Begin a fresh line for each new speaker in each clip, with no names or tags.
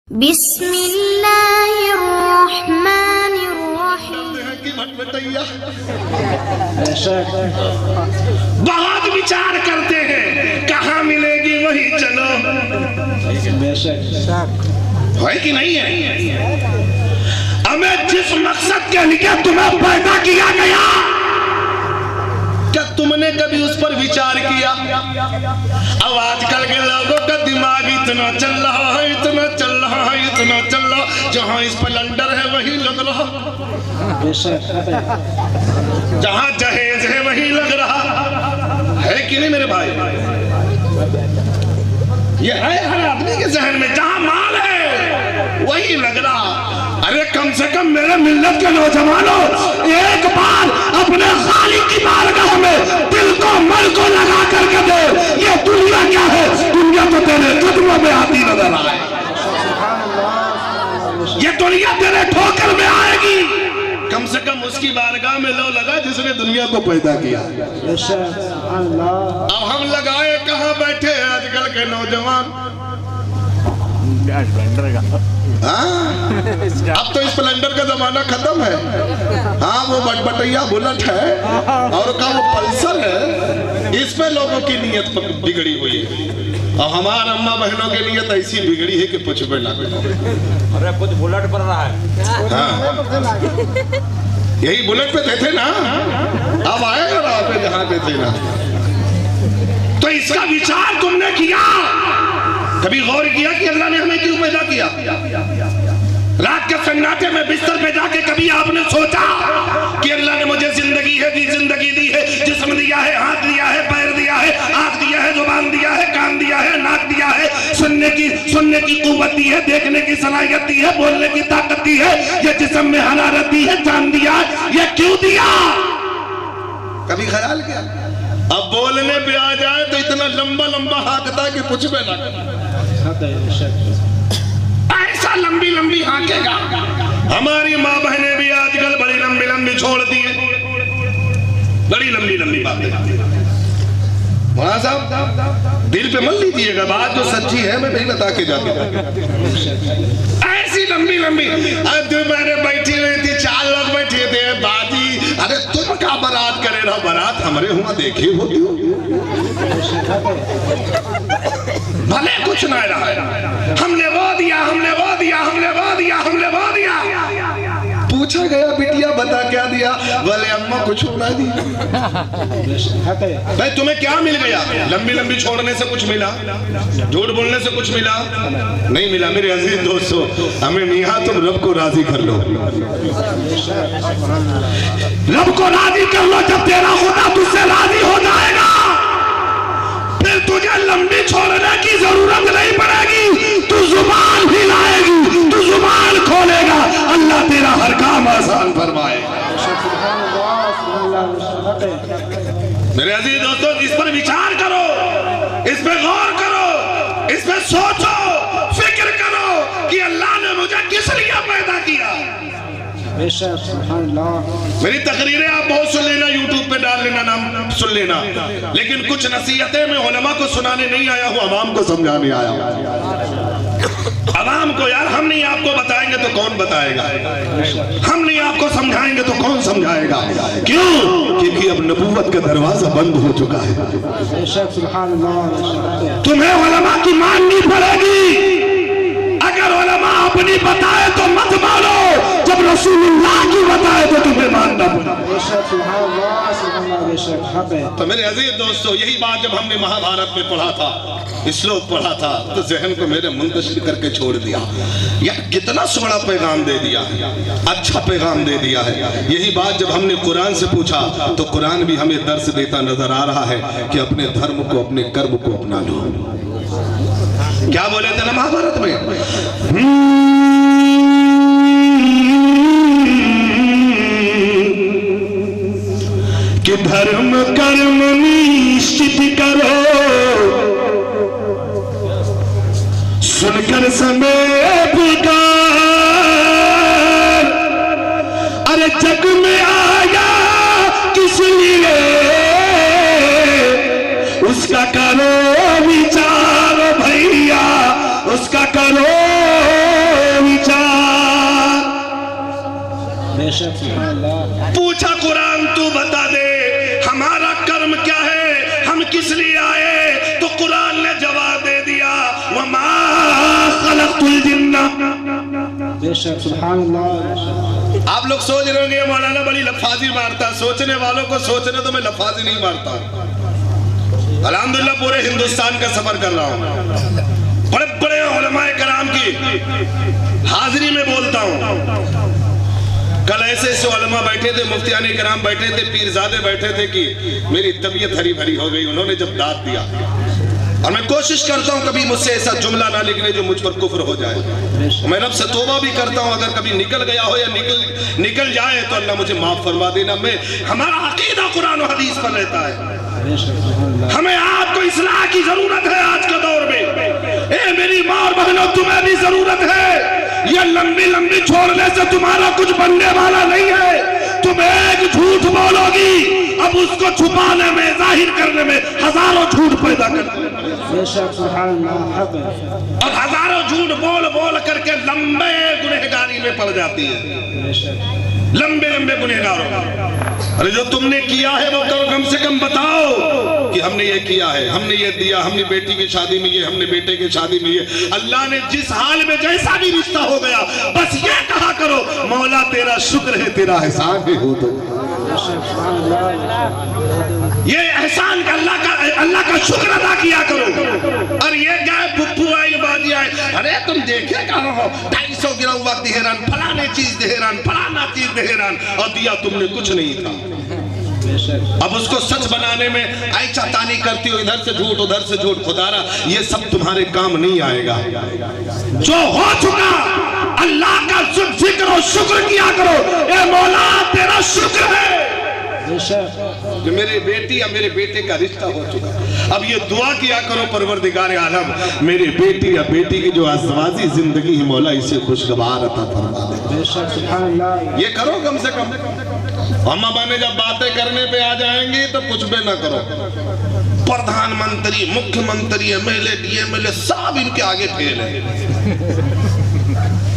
बहुत विचार करते हैं, कहाँ मिलेगी वही चलो। है कि नहीं है? हमें जिस मकसद के लिए तुम्हें पैदा किया गया, क्या तुमने कभी उस पर विचार किया? अब आजकल के लोगों का दिमाग इतना चल रहा है, इतना चल रहा है, इतना चल रहा, जहाँ स्प्लेंडर है वही लग रहा, जहाँ जहेज है वही लग रहा है कि नहीं मेरे भाई? ये है हर आदमी के जहन में, जहाँ माल है वही लग रहा। अरे कम से कम मेरे मिल्लत के नौजवानों, एक बार अपने खालिक की बारगाह में दिल को मन को लगा करके दे। ये दुनिया क्या है? दुनिया तो तेरे कदमों में आती नजर आए, ये दुनिया तेरे ठोकर में आएगी। कम से कम उसकी बारगाह में लो लगा जिसने दुनिया को पैदा किया। अब हम लगाए कहाँ बैठे हैं आजकल के नौजवान? अब तो स्प्लेंडर का जमाना खत्म है। हाँ, वो बटबटैया बुलेट है और का वो पल्सर है, इस पे लोगों की नीयत बिगड़ी हुई है। और हमारे अम्मा बहनों की नीयत ऐसी बिगड़ी है कि कुछ भी ना करो।
अरे कुछ बुलेट पर रहा है।
हाँ, यही बुलेट पे थे ना, अब आएगा राह पे जहाँ पे थे ना। तो इसका विचार तुमने किया? कभी गौर किया कि अल्लाह ने हमें क्यों पैदा किया? रात के सन्नाटे में बिस्तर पे जाके कभी आपने सोचा कि अल्लाह ने मुझे जिंदगी दी है, जिस्म दिया है, हाथ दिया है, पैर दिया है, आंख दिया है, जुबान दिया है, कान दिया है, नाक दिया है, सुनने की कुव्वत दी है, देखने की सलाहियत दी है, बोलने की ताकत दी है, ये जिस्म में हरारत दी है, जान दिया है, ये क्यों दिया? कभी ख्याल किया? अब बोलने पे आ जाए तो इतना लंबा लंबा हांकता है कि कुछ भी ना, ऐसा लंबी लंबी हांकेगा। हमारी माँ बहनें भी आजकल बड़ी लंबी लंबी छोड़ती है, बड़ी लंबी लंबी बातें। वहां साहब दिल पे मत लीजिएगा, बात जो सच्ची है मैं नहीं बता के जाता। ऐसी लंबी लंबी मैंने बैठी हुई थी, 4 लोग बैठे थे, बाजी अरे तुम का बारात करे रहो, बारात हमारे हुआ देखे होती हो, भले कुछ ना रहा, हमने वो दिया, हमने वो दिया, हमने वो दिया, हमने वो दिया। पूछा गया बिटिया बता क्या दिया? बोले अम्मा कुछ ना दी। भाई तुम्हें क्या मिल गया? लंबी लंबी छोड़ने से कुछ मिला? झूठ बोलने से कुछ मिला? नहीं मिला। मेरे अजीज दोस्तों, हमें मियां तुम रब को राजी कर लो, रब को राजी कर लो। जब तेरा खुदा तुझसे राजी हो जाएगा फिर तुझे लंबी छोड़ने की जरूरत नहीं पड़ेगी, तू जुबान भी लाएगी, तू जुबान खोलेगा, अल्लाह तेरा हर काम आसान फरमाएगा। मेरे अजीज दोस्तों, इस पर विचार करो, इस पर गौर करो, इस पर सोचो, फिक्र करो कि अल्लाह ने मुझे किस लिए पैदा किया। मेरी तकरीरें आप बहुत सुन लेना, यूट्यूब पे डाल लेना, नाम सुन लेना, लेकिन कुछ नसीहतें मैं उलमा को सुनाने नहीं आया हूँ, अवाम को समझाने आया हूँ। अवाम को यार हम नहीं आपको बताएंगे तो कौन बताएगा, हम नहीं आपको समझाएंगे तो कौन समझाएगा? क्यों? क्योंकि अब नबूवत का दरवाजा बंद हो चुका है। तुम्हें उलमा की माननी पड़ेगी। अगर उलमा अपनी बताए तो मत मानो, जब रसूलुल्लाह की बताए तो तुम्हें मानना पड़ेगा। तो मेरे अजीज दोस्तों, यही बात जब हमने महाभारत में पढ़ा था, श्लोक पढ़ा था, तो जहन को मेरे मुंतशिर करके छोड़ दिया। यार कितना बड़ा पैगाम दे दिया है, अच्छा पैगाम दे दिया है। यही बात जब हमने कुरान से पूछा तो कुरान भी हमें दर्श देता नजर आ रहा है कि अपने धर्म को, अपने कर्म को अपना लो। क्या बोले थे ना महाभारत में? कि धर्म कर्म निश्चित करो, सुनकर समय पुकार, अरे जग में आया किस लिए, उसका करो विचार भैया, उसका करो पूछा कुरान तू बता दे हमारा कर्म क्या है, हम किस लिए आए? तो कुरान ने जवाब दे दिया वमा खलक़तुल जिन्ना। आप लोग सोच रहे होंगे मौलाना बड़ी लफाजी मारता, सोचने वालों को सोचने तो मैं लफाजी नहीं मारता। अल्हम्दुलिल्लाह पूरे हिंदुस्तान का सफर कर रहा हूँ, बड़े बड़े उलमाए कराम की हाजिरी में बोलता हूँ। कल ऐसे ऐसे उलमा बैठे थे, मुफ्तियाने कराम बैठे थे, पीरजादे बैठे थे कि मेरी तबीयत हरी भरी हो गई उन्होंने जब दाद दिया। और मैं कोशिश करता हूँ कभी मुझसे ऐसा जुमला ना निकले जो मुझ पर कुफ्र हो जाए। मैं रब से तौबा भी करता हूँ अगर कभी निकल गया हो या निकल जाए तो अल्लाह मुझे माफ फरमा देना। मैं हमारा अकीदा कुरान और हदीस पर रहता है। हमें आपको इस्लाह की जरूरत है आज के दौर में। ए मेरी माँ और बहनों तुम्हें भी जरूरत है। ये लंबी लंबी छोड़ने से तुम्हारा कुछ बनने वाला नहीं है। तुम एक झूठ बोलोगी, अब उसको छुपाने में जाहिर करने में हजारों झूठ पैदा करते और हजारों झूठ बोल बोल करके लंबे गुनहगारी में पड़ जाती है। लंबे लंबे गुनहगारों। अरे जो तुमने किया है वो करो, कम से कम बताओ कि हमने ये किया है, हमने ये दिया, हमने बेटी की शादी में ये, हमने बेटे की शादी में ये। अल्लाह ने जिस हाल में जैसा भी रिश्ता हो गया बस ये कहा करो मौला तेरा शुक्र है, तेरा एहसान भी हो। तो ये एहसान का अल्लाह का शुक्र अदा किया करो। और ये गाय पुप्पू आई बाजी आए, अरे तुम देखे कहाँ हो 250 गिरा हुआ देहरान, फलाने चीज देहरान, फलाना चीज देहरान, और दिया तुमने कुछ नहीं था। अब उसको सच बनाने में ऐसा तानी करती हो, इधर से झूठ उधर से झूठ। खुदारा ये सब तुम्हारे काम नहीं आएगा। जो हो चुका अल्लाह का जिक्र और शुक्र किया करो। ए मौला तेरा शुक्र है जो मेरे बेटी या मेरे बेटे का रिश्ता हो चुका। अब ये दुआ किया करो परवरदिगार आलम मेरे बेटी या बेटी की जो अज़वाजी जिंदगी है मौला इसे खुशगवार अता फरमा दे। ये करो कम से कम। अम्मा बाने जब बातें करने पे आ जाएंगी तो कुछ भी ना करो। प्रधानमंत्री, मुख्यमंत्री, एमएलए, डीएमएलए सब इनके आगे फेल है।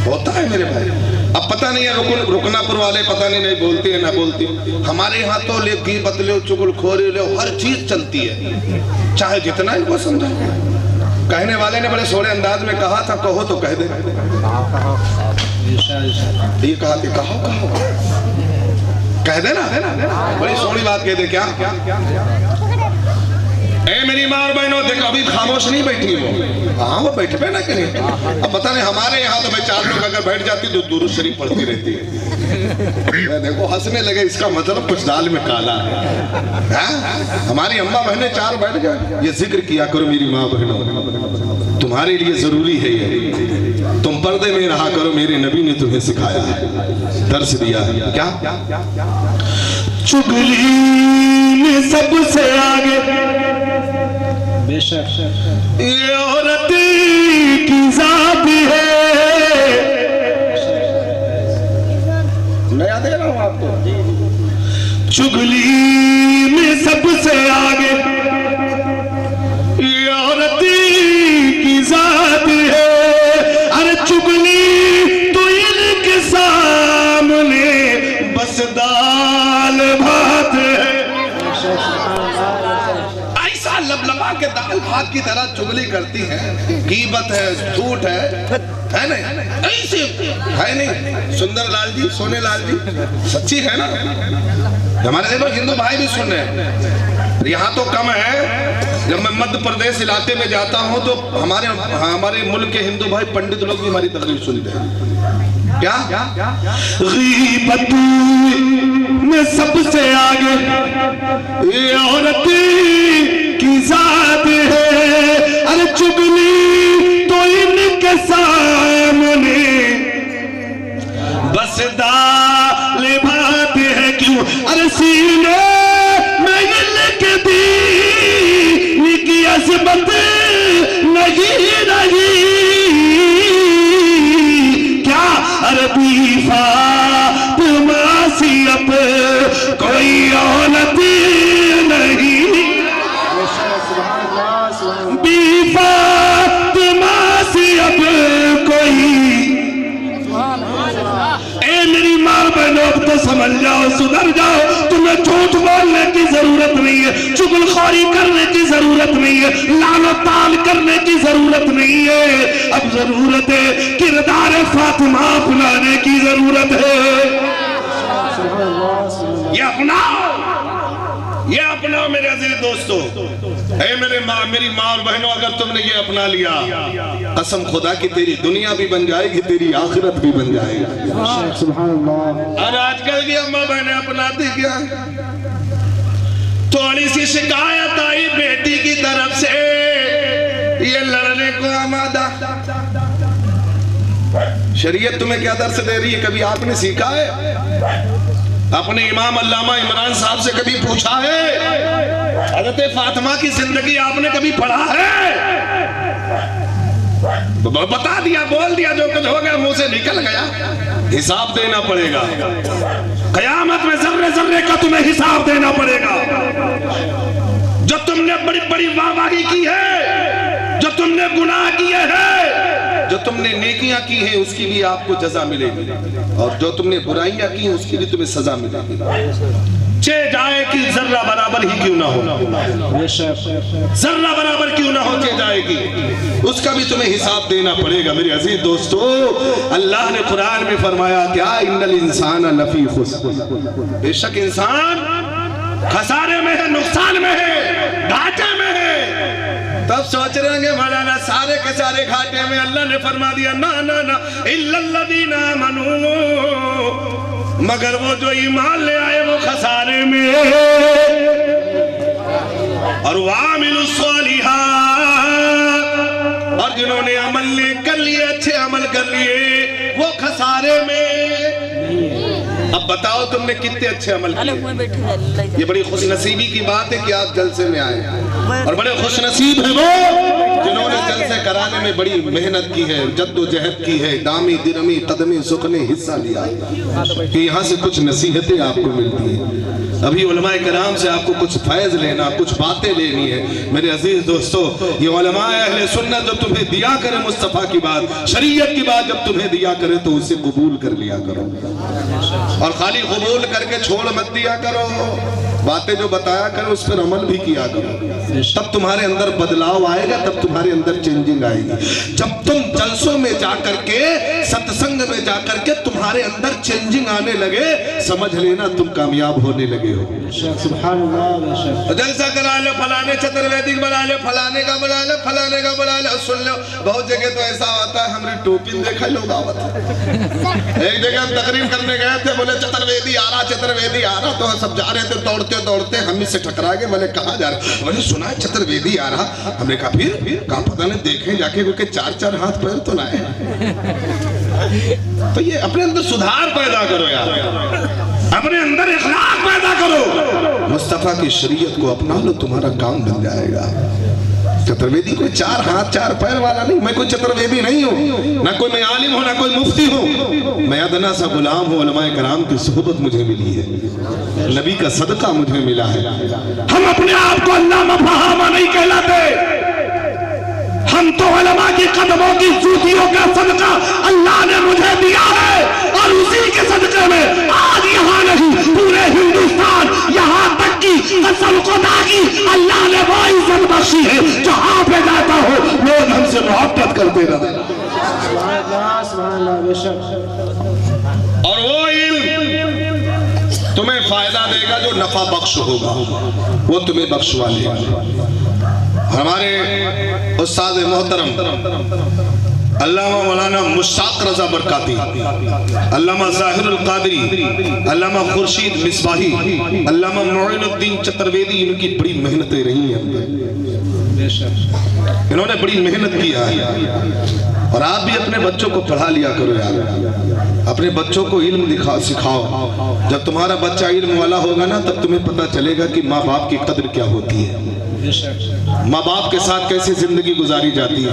होता है मेरे भाई। अब पता नहीं है रुकनापुर वाले पता नहीं बोलती है ना बोलती। हमारे यहाँ तो लेगी बतले चुगलखोरी ले हर चीज चलती है, चाहे जितना इनको समझो। कहने वाले ने बड़े सोने अंदाज में कहा था, कहो तो कह दे। ये कहा कि कहो कह देना, बड़ी सोनी बात कह दे। क्या ए मेरी माँ और बहनों देखो अभी खामोश नहीं बैठी वो। हाँ वो बैठ पे ना कहीं। अब पता नहीं हमारे यहाँ तो भाई 4 लोग अगर बैठ जाती तो दुरूद शरीफ पढ़ती रहती है। देखो हंसने लगे, इसका मतलब कुछ दाल में काला है। हमारी अम्मा बहने 4 बैठ गए। ये जिक्र किया करो मेरी माँ बहनों, तुम्हारे लिए जरूरी है ये। तुम पर्दे में रहा करो, मेरे नबी ने तुम्हें सिखाया है, दर्श दिया है। क्या चुगली में सबसे आगे बेशक ये औरत की जात है। मैं याद दे रहा हूँ आपको। चुगली में सबसे आगे ये औरत की जात है। अरे चुगली तो इनके सामने बस दाल भात है। ऐसा लबलबा के दाल भात की तरह चुगली करती है, गीबत है, झूठ है नहीं, ऐसे है नहीं। सुंदर लाल जी, सोने लाल जी, सच्ची है ना। हमारे देखो हिंदू भाई भी सुन रहे हैं, यहाँ तो कम है। जब मैं मध्य प्रदेश इलाके में जाता हूँ तो हमारे मुल्क के हिंदू भाई पंडित लोग भी हमारी तकरीर सुनते हैं। क्या गीबत में सबसे आगे ये औरत की जात है। अरे चुगली तो इनके सामने बस दाल भात है। क्यों अरे सीने में इनके दीन की अज़मत नहीं रही। क्या अरबी फातिमा सी अब कोई औरत नहीं। बी फातिमा सी अब कोई। ए मेरी माँ बहनों अब तो सुधर जाओ। तुम्हें झूठ बोलने की जरूरत नहीं है, चुगलखोरी करने की जरूरत नहीं है, लानो ताल करने की जरूरत नहीं है। अब जरूरत है किरदार फातिमा अपनाने की जरूरत है। ये अपनाओ मेरे अजीज दोस्तों। मेरी माँ और बहनों, अगर तुमने ये अपना लिया, कसम खुदा की तेरी दुनिया भी बन जाएगी, तेरी आखिरत भी बन जाएगी। और आजकल की अम्मा बहनें अपनाती क्या? थोड़ी सी शिकायत आई बेटी की तरफ से, ये लड़ने को आमादा। शरीयत तुम्हें क्या दर्श दे रही है? कभी आपने सीखा है? अपने इमाम अल्लामा इमरान साहब से कभी पूछा है? हज़रत फातिमा की जिंदगी आपने कभी पढ़ा है? बता दिया, बोल दिया, जो कुछ हो गया मुंह से निकल गया। हिसाब देना पड़ेगा कयामत में, जर्रे जर्रे का तुम्हें हिसाब देना पड़ेगा। जो तुमने बड़ी बड़ी वाहवाही की है, जो तुमने गुनाह किए हैं, जो तुमने नेकियां की हैं, उसकी भी आपको जजा मिलेगी, और जो तुमने बुराइयां की हैं उसकी भी तुम्हें सजा मिलेगी। चे जाए कि जर्रा बराबर ही क्यों ना हो, जर्रा बराबर क्यों ना हो, चे जाएगी, उसका भी तुम्हें हिसाब देना पड़ेगा। मेरे अजीज दोस्तों, अल्लाह ने कुरान में फरमाया क्या? इन्नल इंसान लफी खुस्र, बेशक इंसान खसारे में है, नुकसान में है, घाटे में है। तब सोच रहे होंगे मौलाना सारे के सारे घाटे में। अल्लाह ने फरमा दिया ना ना ना, इल्लल्लज़ीना आमनू, मगर वो जो ईमान ले आए वो खसारे में, और वामिलुस सालिहात, और जिन्होंने अमल कर लिए, अच्छे अमल कर लिए, वो खसारे में। अब बताओ तुमने कितने अच्छे अमल किए। ये बड़ी खुशनसीबी की बात है कि आप जलसे में आए, और बड़े खुशनसीब है वो जिन्होंने जलसे कराने में बड़ी मेहनत की है, जद्दोजहद की है, दामी दिरमी कदमी सुखने हिस्सा लिया, कि यहाँ से कुछ नसीहतें आपको मिलती हैं। अभी उलमाए कराम से आपको कुछ फैज़ लेना, कुछ बातें लेनी है। मेरे अजीज दोस्तों, ये उलमाए अहले सुन्नत जो तुम्हें दिया करे मुस्तफ़ा की बात, शरीयत की बात जब तुम्हें दिया करे तो उसे कबूल कर लिया करो, और खाली कबूल करके छोड़ मत दिया करो। बातें जो बताया करो उस पर अमल भी किया करो, तब तुम्हारे अंदर बदलाव आएगा, तब तुम्हारे अंदर चेंजिंग आएगी। जब तुम जलसों में जाकर के, सत्संग में जाकर के तुम्हारे अंदर चेंजिंग आने लगे, समझ लेना तुम कामयाब होने लगे हो। जलसा करा लो, फलाने चतुर्वेदी बना लो, फलाने का बना लो, फलाने का बना लो। सुन लो, बहुत जगह तो ऐसा होता है, हमने टोपी देखा लोग आवत। एक जगह हम तकरीर करने गए थे, बोले चतुर्वेदी आ रहा, चतुर्वेदी आ रहा, तो सब जा रहे थे दौड़ते दौड़ते, हम इससे टकरा गए। बोले कहाँ जा रहे? बोले सुना है चतुर्वेदी आ रहा। हमने कहा फिर कहा पता नहीं, देखें जाके, क्योंकि चार चार हाथ पैर तो ना है। तो ये अपने अंदर सुधार पैदा करो यार, अपने अंदर इखलाक पैदा करो, मुस्तफा की शरीयत को अपना लो, तुम्हारा काम बन जाएगा। चतुर्वेदी कोई चार हाथ चार पैर वाला नहीं, मैं कोई चतुर्वेदी नहीं हूँ, ना कोई मैं आलिम हूँ, ना कोई मुफ्ती हूँ, मैं अदना सा गुलाम हूँ। उलमाए कराम की सुहबत मुझे मिली है, नबी का सदका मुझे मिला है। हम अपने आप को अल्लामा फहामा नहीं कहलाते, हम तो उलमा की कदमों की जूतियों का सदका अल्लाह ने मुझे दिया है, और उसी के सदके में आज यहाँ नहीं पूरे हिंदुस्तान, यहाँ तक की कसम खुदा की अल्लाह ने वो इज्जत बख्शी है, जहाँ पे जाता हो लोग हमसे मोहब्बत करते रहते, और वो इल्म तुम्हें फायदा देगा जो नफा बख्श होगा, वो तुम्हें बख्शवा लेगा। हमारे उस्ताद मोहतरम अल्लामा मौलाना मुश्ताक रजा बरकाती, अल्लामा ज़ाहिरुल कादरी, अल्लामा खुर्शीद मिसबाही, अल्लामा मोइनुद्दीन चतुर्वेदी, इनकी बड़ी मेहनतें रही हैं, इन्होंने बड़ी मेहनत किया है। और आप भी अपने बच्चों को पढ़ा लिया करो यार, अपने बच्चों को इल्म सिखाओ। जब तुम्हारा बच्चा इल्म वाला होगा ना, तब तुम्हें पता चलेगा कि माँ बाप की कदर क्या होती है, माँ बाप के साथ कैसे जिंदगी गुजारी जाती है।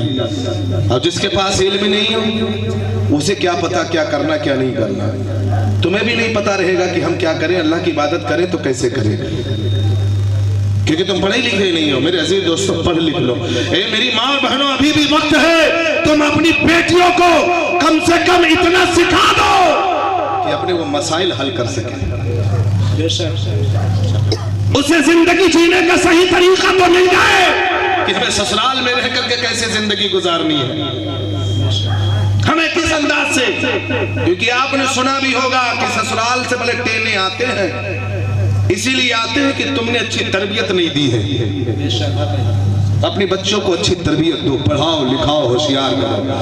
और जिसके पास इल्म नहीं हो उसे क्या पता क्या करना क्या नहीं करना। तुम्हें भी नहीं पता रहेगा कि हम क्या करें, अल्लाह की इबादत करें तो कैसे करें, क्योंकि तुम पढ़े लिखे नहीं हो। मेरे अजीज दोस्तों, पढ़ लिख लो। मेरी माँ और बहनों, अभी भी वक्त है, तुम अपनी बेटियों को कम से कम इतना सिखा दो कि अपने वो मसाइल हल कर सके, उसे जिंदगी जीने का सही तरीका तो मिल जाए कि हमें ससुराल में रह करके कैसे जिंदगी गुजारनी है, हमें किस अंदाज से। क्योंकि आपने सुना भी होगा कि ससुराल से बड़े टेने आते हैं, इसीलिए आते हैं कि तुमने अच्छी तरबियत नहीं दी है। अपने बच्चों को अच्छी तरबियत दो, पढ़ाओ लिखाओ, होशियार करो।